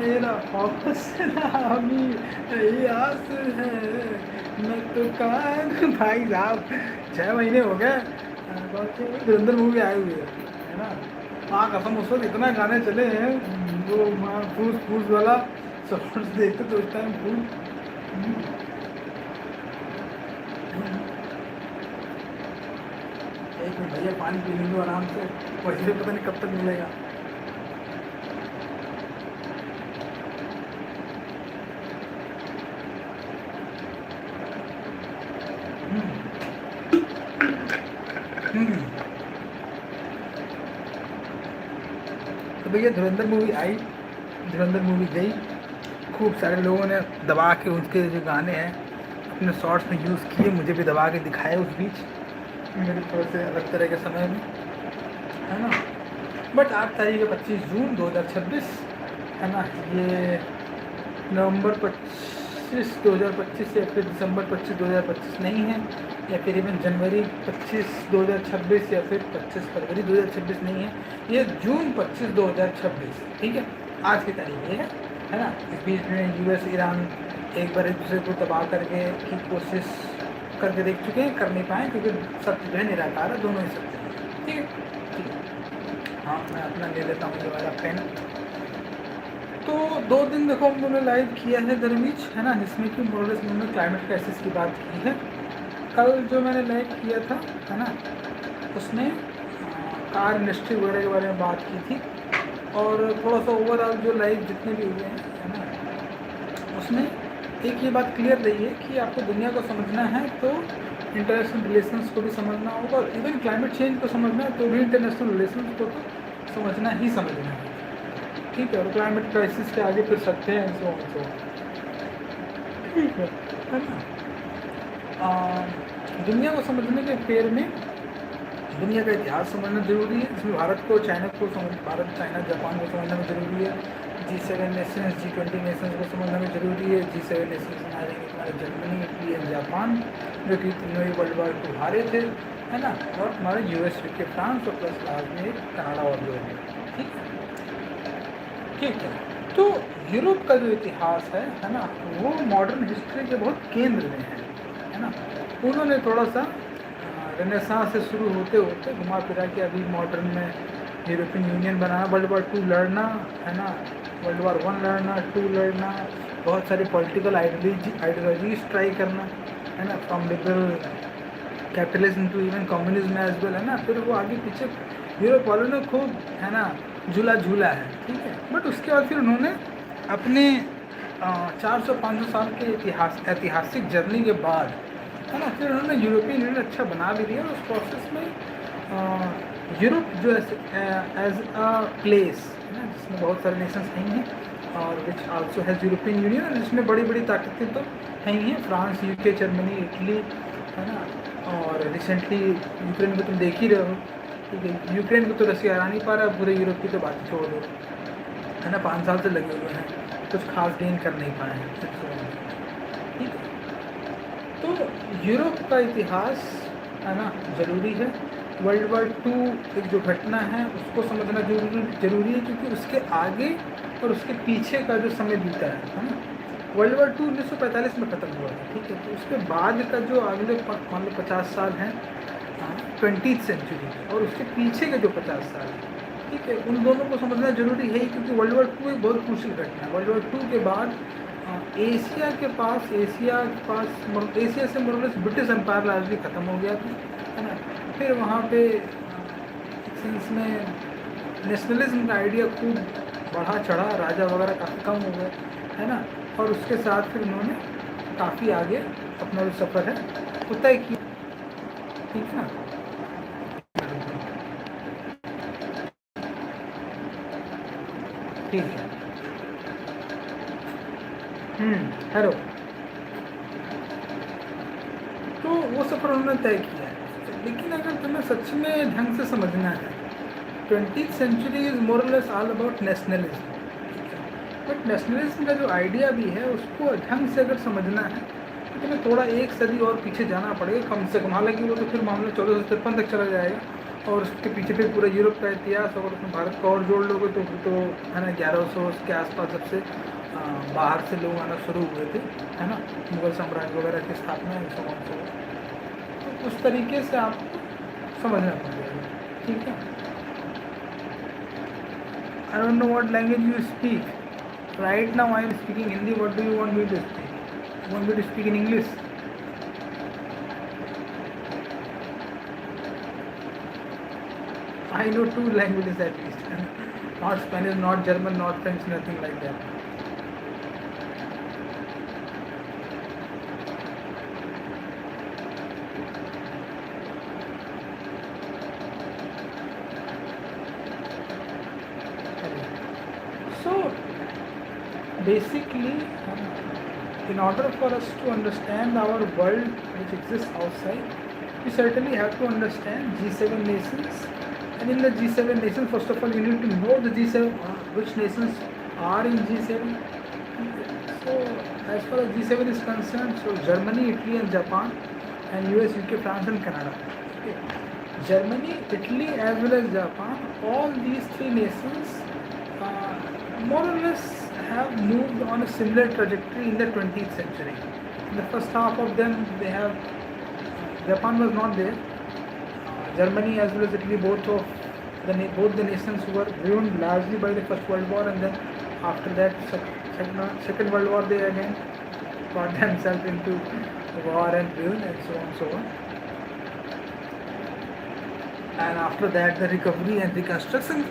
मेरा हौसला भी आस है, मैं तो कान भाई साहब 6 महीने हो गए धुरंधर मूवी आई हुई है ना। हाँ कसम उस वक्त इतना गाने चले हैं, वो फूस फूस वाला शॉर्ट्स देखते तो उस टाइम फूल। एक मिनट भैया पानी पी लेंगे आराम से, वैसे पता नहीं कब तक मिलेगा। तो भैया धुरंधर मूवी आई, धुरंधर मूवी गई, खूब सारे लोगों ने दबा के उसके जो गाने हैं अपने शॉर्ट्स में यूज़ किए, मुझे भी दबा के दिखाए उस बीच मेरे थोड़े से अलग तरह के समय में, है ना। बट आज तारीख है 25 जून 2026, है ना। ये नवंबर 25 2025 या फिर दिसंबर 25 2025 नहीं है, या फिर इवन जनवरी 25 2026 या फिर 25 फरवरी 2026 नहीं है, ये जून 25 2026, ठीक है। आज की तारीख ये है ना। इस बीच में यूएस ईरान एक बार एक दूसरे को तबाह करके की कोशिश करके देख चुके हैं, कर नहीं पाए क्योंकि सत्य जो है निराकार है, दोनों ही सत्य हैं, ठीक है ठीक है। हाँ मैं अपना ले लेता हूँ ये वाला पेन। तो 2 दिन देखो हम लोगों ने लाइव किया है दरमीच, है ना, जिसमें कि मोरलेस उन्होंने क्लाइमेट क्राइसिस की बात की है। कल जो मैंने लाइव किया था, है ना, उसमें कार इंडस्ट्री वगैरह के बारे में बात की थी, और थोड़ा सा ओवरऑल जो लाइव जितने भी हुए हैं, है ना, उसमें एक ये बात क्लियर रही है कि आपको दुनिया को समझना है तो इंटरनेशनल रिलेशंस को भी समझना होगा, और इवन क्लाइमेट चेंज को समझना है तो भी इंटरनेशनल रिलेशंस को तो समझना ही समझना है, ठीक है। और क्लाइमेट क्राइसिस के आगे फिर सकते हैं सो ठीक है ना। दुनिया को समझने के फेर में दुनिया का इतिहास समझना जरूरी है, इसमें भारत को चाइना को भारत चाइना जापान को समझना में जरूरी है, G7 नेशंस G20 नेशंस को समझना में जरूरी है। G7 नेशंस में आ जाएंगे हमारे जर्मनी, इटली एंड जापान, जो कि तीनों ही वर्ल्ड वार को हारे थे, है ना, और हमारे US के फ्रांस और प्लस लास्ट में कनाडा और जो है, ठीक है ठीक है। तो यूरोप का जो इतिहास है ना, वो मॉडर्न हिस्ट्री के बहुत केंद्र में है ना। उन्होंने थोड़ा सा रेनेसांस से शुरू होते होते घुमा फिरा के अभी मॉडर्न में यूरोपियन यूनियन बनाना, वर्ल्ड वार 2 लड़ना, है ना, वर्ल्ड वार 1 लड़ना, 2 लड़ना, बहुत सारे पॉलिटिकल आइडियोलॉजीज ट्राई करना, है ना, from liberal capitalism to even communism as well, है ना। फिर वो आगे पीछे यूरोप वालों ने खूब, है ना, झूला है, ठीक है। बट उसके बाद फिर उन्होंने अपने 400-500 साल के ऐतिहासिक जर्नी के बाद, है ना, फिर उन्होंने यूरोपियन यूनियन अच्छा बना भी दिया। उस प्रोसेस में यूरोप जो एज अ प्लेस, है ना, जिसमें बहुत सारे नेशंस नहीं हैं, और which also has European union, जिसमें बड़ी बड़ी ताकतें तो हैं ही हैं, फ्रांस, UK, जर्मनी, इटली, है ना। और रिसेंटली यूक्रेन को तुम देख ही रहे हो, ठीक है। यूक्रेन को तो रसिया हरा नहीं पा रहा, पूरे यूरोप की तो बात छोड़ दो, है ना, 5 साल से लगे हुए हैं, कुछ खास गेन कर नहीं पाए हैं, ठीक है। तो यूरोप का इतिहास, है ना, ज़रूरी है। वर्ल्ड वार 2 एक जो घटना है उसको समझना जरूरी है, क्योंकि उसके आगे और उसके पीछे का जो समय बीता है ना। वर्ल्ड वार 2 1945 में ख़त्म हुआ था, ठीक है। तो उसके बाद का जो अगले मान लो 50 साल हैं 20th सेंचुरी, और उसके पीछे के जो 50 साल हैं, ठीक है, उन दोनों को समझना जरूरी है, क्योंकि वर्ल्ड वार 2 एक बहुत क्रूशियल घटना है। वर्ल्ड वार 2 के बाद एशिया से मोरलेस ब्रिटिश एम्पायर लार्जली ख़त्म हो गया था, है ना। फिर वहाँ पे एक सेंस में नेशनलिज्म का आइडिया खूब बढ़ा चढ़ा, राजा वगैरह काफ़ी कम हो गए, है ना। और उसके साथ फिर उन्होंने काफ़ी आगे अपना जो सफ़र है वो तय किया, ठीक है ना। ठीक है, हेलो। तो वो सफ़र उन्होंने तय किया है, लेकिन अगर तुम्हें सच में ढंग से समझना है, 20th century is more or less all about nationalism, but nationalism का जो आइडिया भी है उसको ढंग से अगर समझना है तो तुम्हें थोड़ा 1 सदी और पीछे जाना पड़ेगा कम से कम। हालांकि वो तो फिर मामला 1453 तक चला जाएगा, और उसके पीछे फिर पूरा यूरोप का इतिहास, अगर उसमें भारत को और जोड़ लोगे तो फिर तो है ना 1100 के आसपास जब से बाहर से लोग आना शुरू हुए थे, है ना, मुगल साम्राज्य वगैरह की स्थापना है, so on, so on। तो उस तरीके से आप समझना पड़ेगा, ठीक है। I don't know what language you speak right now. I am speaking Hindi, what do you want me to speak? You want me to speak in English? I know two languages at least. Not Spanish, not German, not French, nothing like that. So basically, in order for us to understand our world which exists outside, we certainly have to understand G7 nations. And in the G7 nations, first of all, you need to know the G7, which nations are in G7. So, as far as G7 is concerned, so Germany, Italy, and Japan, and US, UK, France, and Canada. Okay. Germany, Italy, as well as Japan, all these three nations more or less have moved on a similar trajectory in the 20th century. In the first half of them, they have Japan was not there. Germany as well as Italy, both the nations were ruined largely by the First World War, and then after that Second World War, they again got themselves into war and ruin and so on and so on. And after that, the recovery and reconstruction,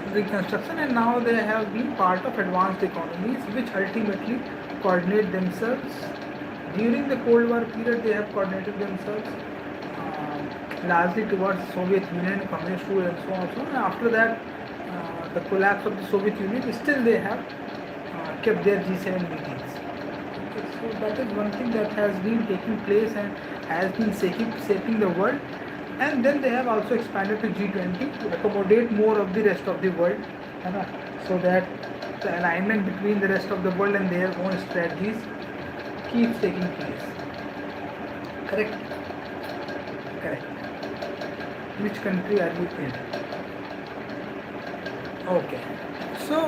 and now they have been part of advanced economies, which ultimately coordinate themselves. During the Cold War period, they have coordinated themselves largely towards Soviet Union, Communist rule, and so on and so on. And after that, the collapse of the Soviet Union, still they have kept their G7 meetings. Okay, so that is one thing that has been taking place and has been shaping the world. And then they have also expanded to G20 to accommodate more of the rest of the world, so that the alignment between the rest of the world and their own strategies keeps taking place. Correct? Correct. Which country are you in? Okay. So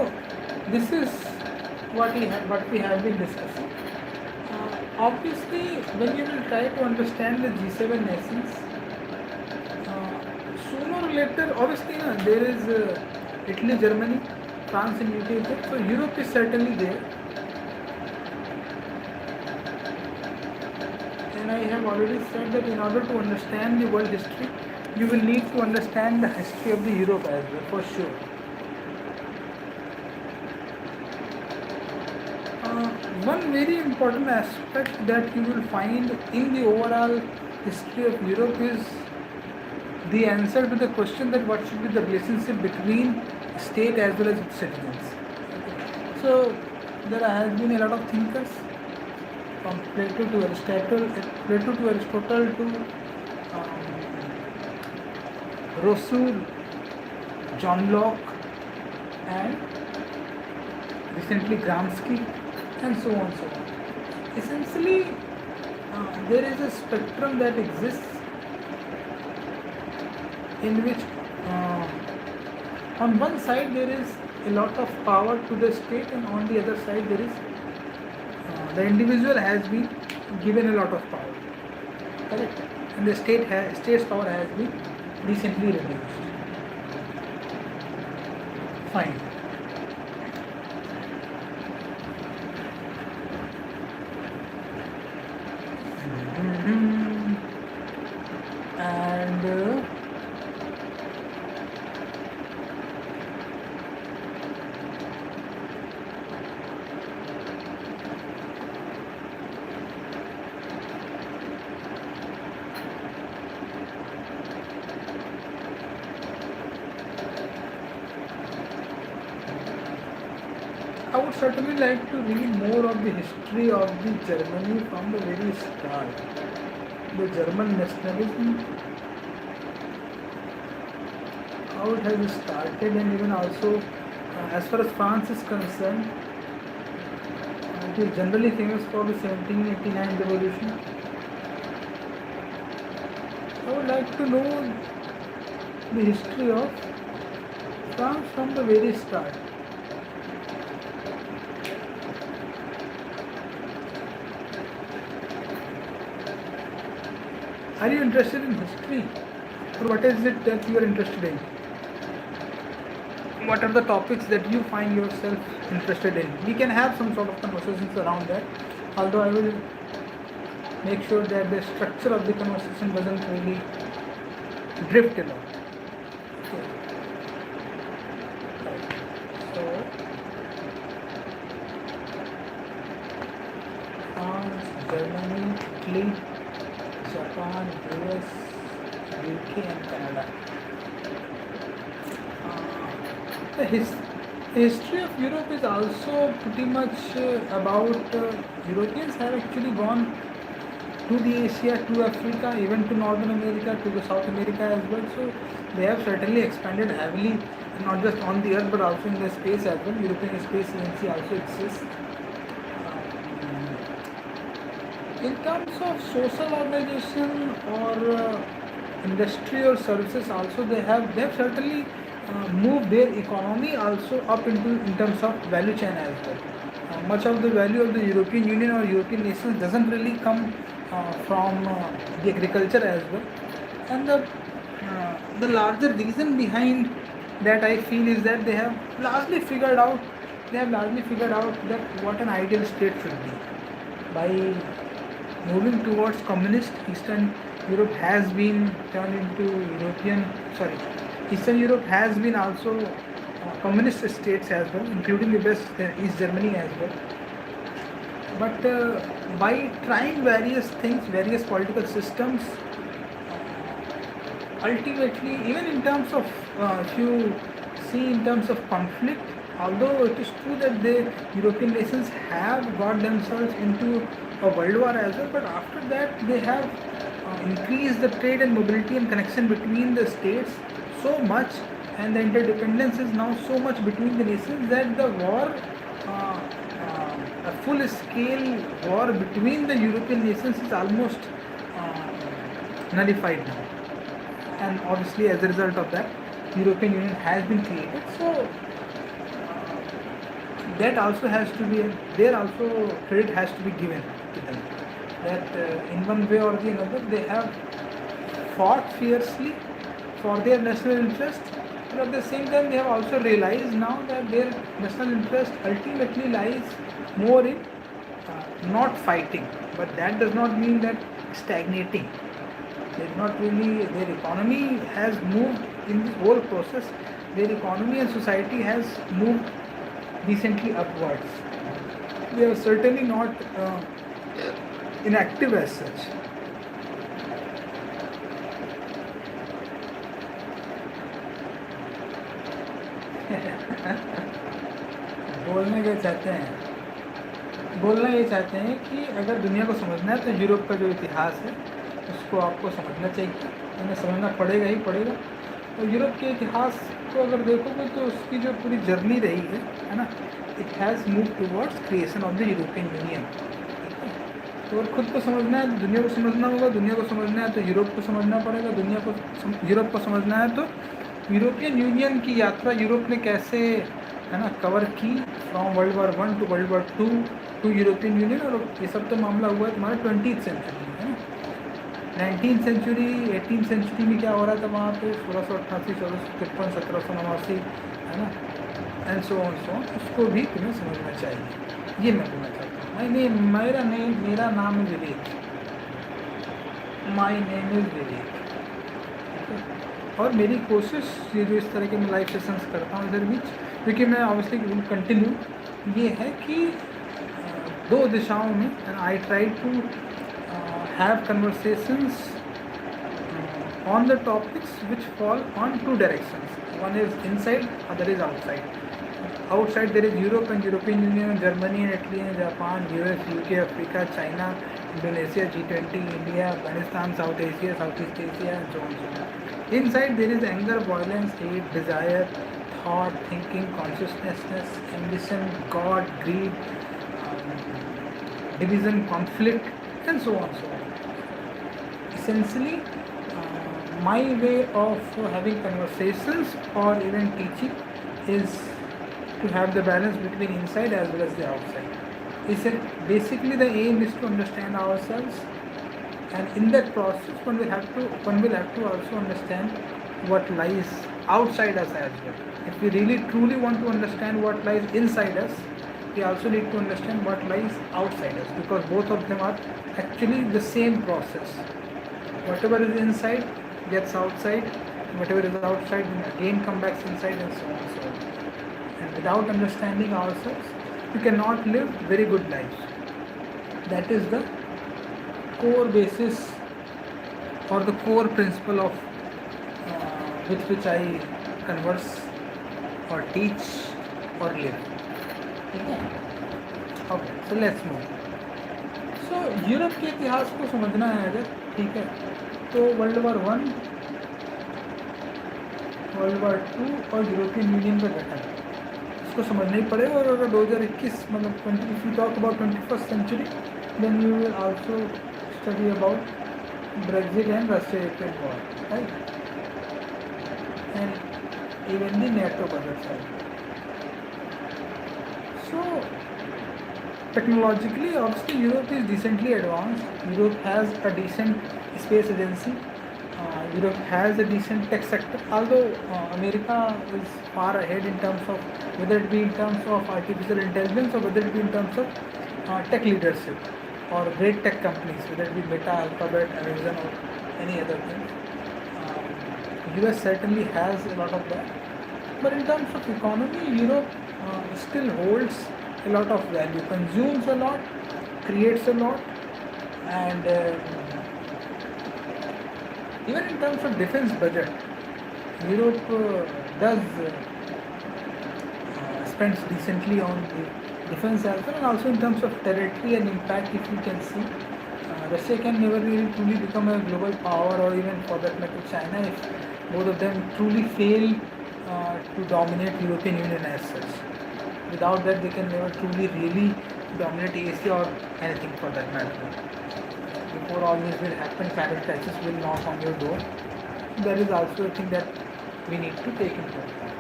this is what we have been discussing. Obviously, when you will try to understand the G7 nations, sooner or later, obviously, there is Italy, Germany, France, and UK. So Europe is certainly there. And I have already said that in order to understand the world history, you will need to understand the history of the Europe as well, for sure. One very important aspect that you will find in the overall history of Europe is the answer to the question that what should be the relationship between state as well as its citizens. So there has been a lot of thinkers from Plato to Aristotle to Rousseau, John Locke, and recently Gramsci, and so on and so on. Essentially, there is a spectrum that exists in which on one side there is a lot of power to the state, and on the other side there is the individual has been given a lot of power. Correct? And the state's power has been recently reduced. Fine. And I would certainly like to read more of the history of the Germany from the very start. The German nationalism, how it has started, and even also as far as France is concerned, it is generally famous for the 1789 revolution. I would like to know the history of France from the very start. Are you interested in history? Or what is it that you are interested in? What are the topics that you find yourself interested in? We can have some sort of conversations around that, although I will make sure that the structure of the conversation doesn't really drift a lot. Okay. So, France, Germany, Italy, Japan, US, UK and Canada. The history of Europe is also pretty much about Europeans have actually gone to the Asia, to Africa, even to Northern America, to the South America as well. So they have certainly expanded heavily, not just on the earth but also in the space as well. European Space Agency also exists. In terms of social organization or industry or services, also they have certainly moved their economy also up in terms of value chain as well. Much of the value of the European Union or European nations doesn't really come from the agriculture as well, and the larger reason behind that I feel is that they have largely figured out that what an ideal state should be. By moving towards communist, Eastern Europe has been turned into Eastern Europe has been also communist states as well, including the West East Germany as well. But by trying various things, various political systems, ultimately, even in terms of, if you see in terms of conflict, although it is true that the European nations have got themselves into a world war as well, but after that they have increased the trade and mobility and connection between the states so much, and the interdependence is now so much between the nations that the war, a full-scale war between the European nations is almost nullified now. And obviously, as a result of that, European Union has been created. So that also has to be there. Also, credit has to be given to them. That in one way or the other, they have fought fiercely for their national interest, but at the same time, they have also realized now that their national interest ultimately lies more in not fighting. But that does not mean that stagnating. Their economy has moved in this whole process. Their economy and society has moved decently upwards. They are certainly not inactive as such. बोलना ये चाहते हैं कि अगर दुनिया को समझना है तो यूरोप का जो इतिहास है उसको आपको समझना चाहिए, उन्हें समझना पड़ेगा ही पड़ेगा। और यूरोप के इतिहास को अगर देखोगे तो उसकी जो पूरी जर्नी रही है ना, it has move towards creation of the European union. तो अगर खुद को समझना है, दुनिया को समझना होगा, दुनिया को समझना है तो यूरोप को समझना पड़ेगा, यूरोप को समझना है तो यूरोपियन यूनियन की यात्रा यूरोप ने कैसे है ना कवर की, from world war 1 to world war 2 to European Union. और ये सब तो मामला हुआ है तुम्हारे 20th सेंचुरी में, है ना। 19th सेंचुरी 18th सेंचुरी में क्या हो रहा था वहाँ पे, 1688 1653 1789, है ना, एंड सो ऑन उसको भी तुम्हें समझना चाहिए। ये मैं बोलना चाहता हूँ। मेरा नाम है विवेक, माई नेम इज़ विवेक। और मेरी कोशिश ये जो इस तरह के मैं लाइव सेशंस करता हूँ इधर बीच, क्योंकि मैं ऑब्वियसली विल कंटिन्यू, ये है कि दो दिशाओं में, and I try to have conversations on the topics which fall on two directions. One is inside, other is outside. Outside there is Europe and European Union, Germany and Italy and Japan, US, UK, Africa, China, Indonesia, G20, India, Afghanistan, South Asia, Southeast Asia, and so on. Inside there is anger, violence, hate, desire, thought, thinking, consciousness, ambition, God, greed, division, conflict, and so on. Essentially, my way of having conversations or even teaching is to have the balance between inside as well as the outside. Is it basically the aim is to understand ourselves, and in that process one will have to also understand what lies outside us as well. If we really truly want to understand what lies inside us, we also need to understand what lies outside us, because both of them are actually the same process. Whatever is inside gets outside, whatever is outside will again come back inside, and so on and so on. And without understanding ourselves, we cannot live very good lives. That is the core basis or the core principle of with which I converse or teach or live. Okay, so let's move. So Europe के इतिहास को समझना है अगर, ठीक है, तो world war one, world war two और यूरोपियन यूनियन का गठन, इसको समझना ही पड़ेगा. और अगर 2021 मतलब if you talk about 21st century, then you will also study about Brexit and Russia Ukraine war, right, and even the NATO budget side. So technologically, obviously, Europe is decently advanced. Europe has a decent space agency. Europe has a decent tech sector. Although America is far ahead in terms of, whether it be in terms of artificial intelligence or whether it be in terms of tech leadership or great tech companies, whether it be Meta, Alphabet, Amazon, or any other thing. US certainly has a lot of that. But in terms of economy, Europe still holds a lot of value, consumes a lot, creates a lot, and even in terms of defense budget, Europe does spends decently on the defense as well, and also in terms of territory and impact. If you can see, Russia can never really truly become a global power, or even for that matter China, if both of them truly fail to dominate European Union as such. Without that, they can never truly really dominate Asia or anything for that matter. Before all this will happen, climate crisis will knock on your door. That is also a thing that we need to take into account.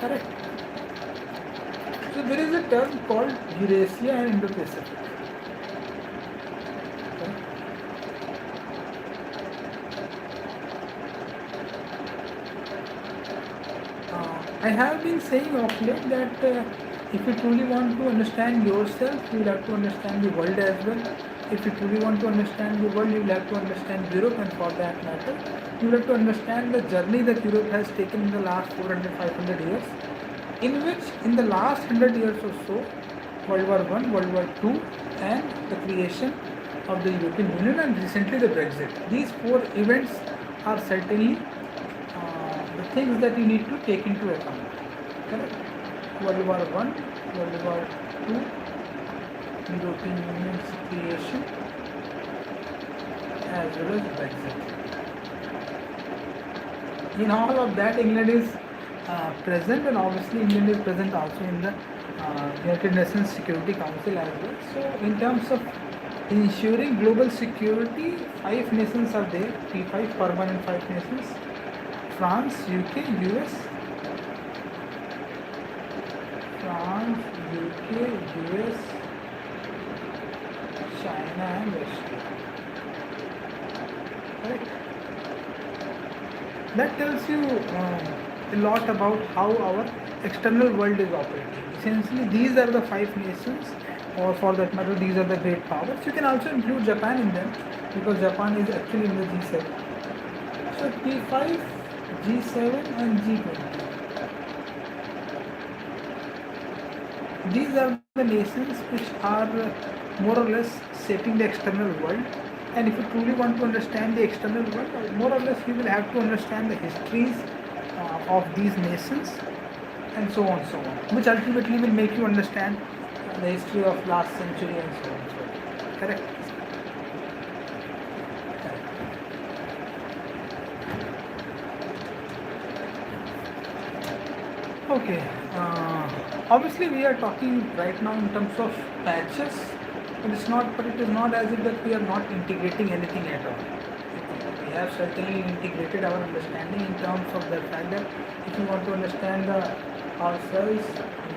Correct? So there is a term called Eurasia and Indo-Pacific. I have been saying of late that if you truly want to understand yourself, you will have to understand the world as well. If you truly want to understand the world, you will have to understand Europe, and for that matter, you will have to understand the journey that Europe has taken in the last 400-500 years, in which in the last 100 years or so, World War I, World War II, and the creation of the European Union, and recently the Brexit. These four events are certainly the things that you need to take into account. Correct? World War I, World War II, European Union's creation, as well as Brexit. In all of that, England is present, and obviously England is present also in the United Nations Security Council as well. So in terms of ensuring global security, 5 nations are there, P5, permanent 5 nations: France, UK, US, France, UK, US, China, and Russia. Right? That tells you a lot about how our external world is operating. Essentially, these are the 5 nations, or for that matter, these are the great powers. You can also include Japan in them, because Japan is actually in the G7. So P5, G7 and G20. These are the nations which are more or less shaping the external world. And if you truly want to understand the external world, more or less you will have to understand the histories of these nations, and so on, which ultimately will make you understand the history of last century and so on. Correct? Okay, obviously we are talking right now in terms of patches, but it is not as if that we are not integrating anything at all. We have certainly integrated our understanding in terms of the fact that if you want to understand ourselves,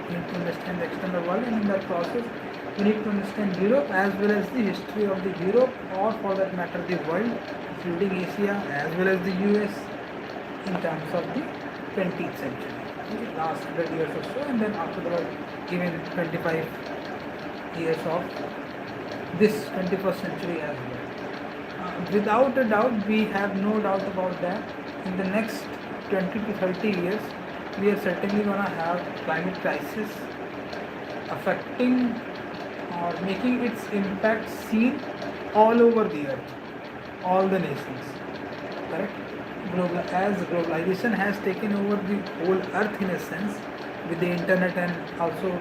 we need to understand the external world, and in that process, we need to understand Europe as well as the history of the Europe, or for that matter, the world, including Asia as well as the US, in terms of the 20th century, okay, last 100 years or so, and then after that, even 25 years of this 21st century as well. Without a doubt, we have no doubt about that. In the next 20 to 30 years, we are certainly going to have climate crisis affecting or making its impact seen all over the earth, all the nations. Correct? As globalization has taken over the whole earth in a sense, with the internet and also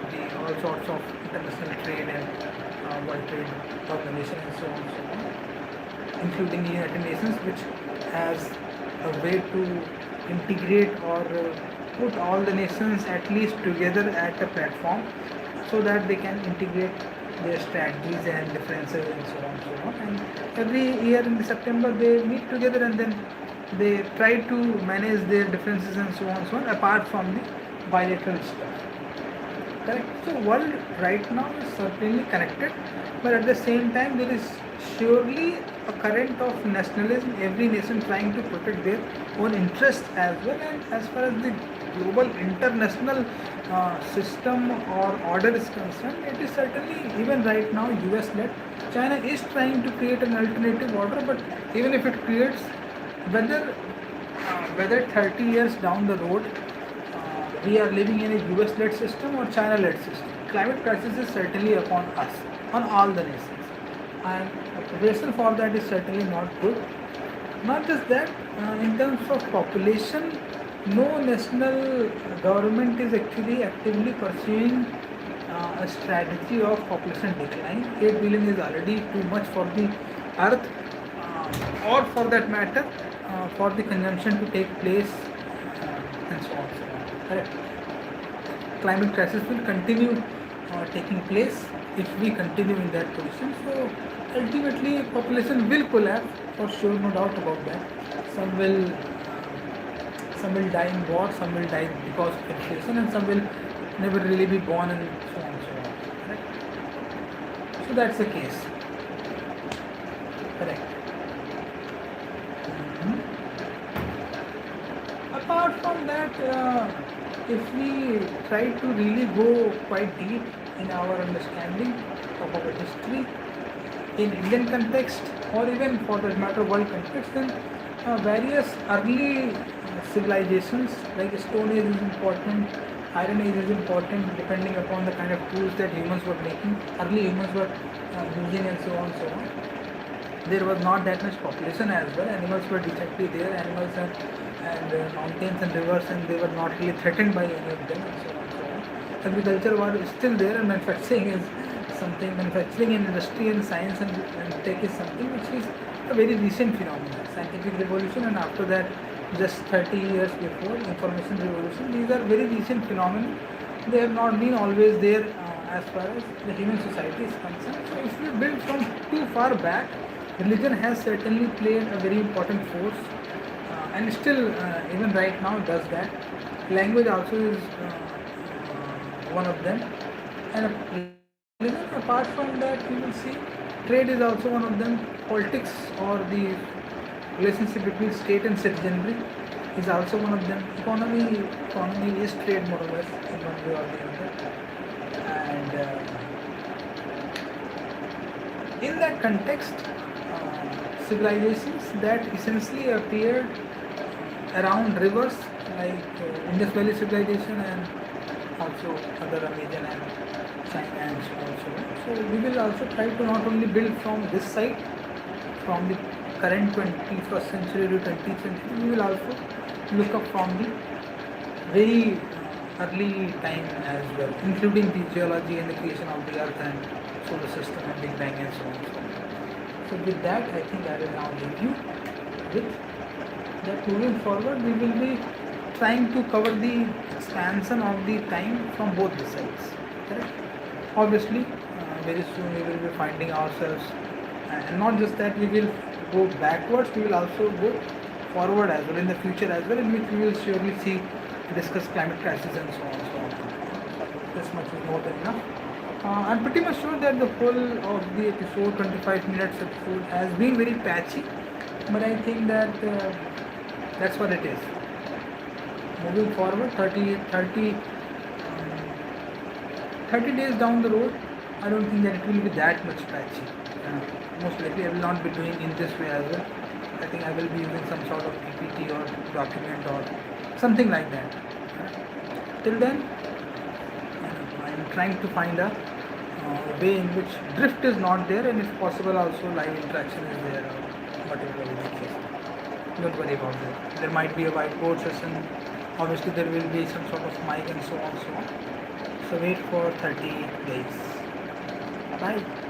the all sorts of international trade and World Trade Organization and so on, so on, including the United Nations, which has a way to integrate or put all the nations at least together at a platform, so that they can integrate their strategies and differences and so on, so on. And every year in September they meet together and then they try to manage their differences and so on, so on, apart from the bilateral stuff. Correct? So world right now is certainly connected, but at the same time there is surely a current of nationalism, every nation trying to protect their own interests as well. And as far as the global international system or order is concerned, it is certainly, even right now, US led. China is trying to create an alternative order, but even if it creates, whether 30 years down the road we are living in a US led system or China led system, climate crisis is certainly upon us, on all the nations, and preparation for that is certainly not good. Not just that, in terms of population, no national government is actually actively pursuing a strategy of population decline. 8 billion is already too much for the earth, or for that matter, for the consumption to take place, and so on. Correct. Climate crisis will continue taking place if we continue in that position. So ultimately, population will collapse for sure, no doubt about that. Some will die in war, some will die because of inflation, and some will never really be born, and so on and so on. Correct? So that's the case. Correct. Apart from that, if we try to really go quite deep in our understanding of our history in Indian context, or even for that matter world context, then various early civilizations like Stone Age is important, Iron Age is important, depending upon the kind of tools that humans were making, early humans were using, and so on, so on. There was not that much population as well. Animals were decently there, animals and mountains and rivers, and they were not really threatened by any of them, and so on, so on. Agriculture was still there, and manufacturing and industry and science and tech is something which is a very recent phenomenon. Scientific revolution, and after that, just 30 years before, information revolution. These are very recent phenomena. They have not been always there as far as the human society is concerned. So if we build from too far back, religion has certainly played a very important force, and still even right now does that. Language also is one of them, and religion. Apart from that, you will see trade is also one of them. Politics, or the relationship between state and citizenry, is also one of them. Economy is trade, more or less, in one way or the other. And in that context, civilizations that essentially appeared around rivers, like Indus Valley civilization, and also other Amazon and China and so on, so on. So we will also try to not only build from this side, from the current 21st century to 20th century, we will also look up from the very early time as well, including the geology and the creation of the earth and solar system and Big Bang and so on. So with that, I think I will now leave you with that. Moving forward, we will be trying to cover the expansion of the time from both the sides. Correct? Obviously, very soon we will be finding ourselves And not just that, we will go backwards, we will also go forward as well in the future as well, in which we will surely see discuss climate crisis and so on. So on. This much is more than enough. I'm pretty much sure that the whole of the episode, 25 minutes episode, has been very patchy, but I think that that's what it is. Moving forward, 30 days down the road, I don't think that it will be that much patchy. Most likely I will not be doing in this way as well. I think I will be using some sort of PPT or document or something like that. Till then, I am trying to find a way in which drift is not there, and if possible also live interaction is there, or whatever is the case. Don't worry about that. There might be a whiteboard session. Obviously there will be some sort of mic and so on. So wait for 30 days. Bye.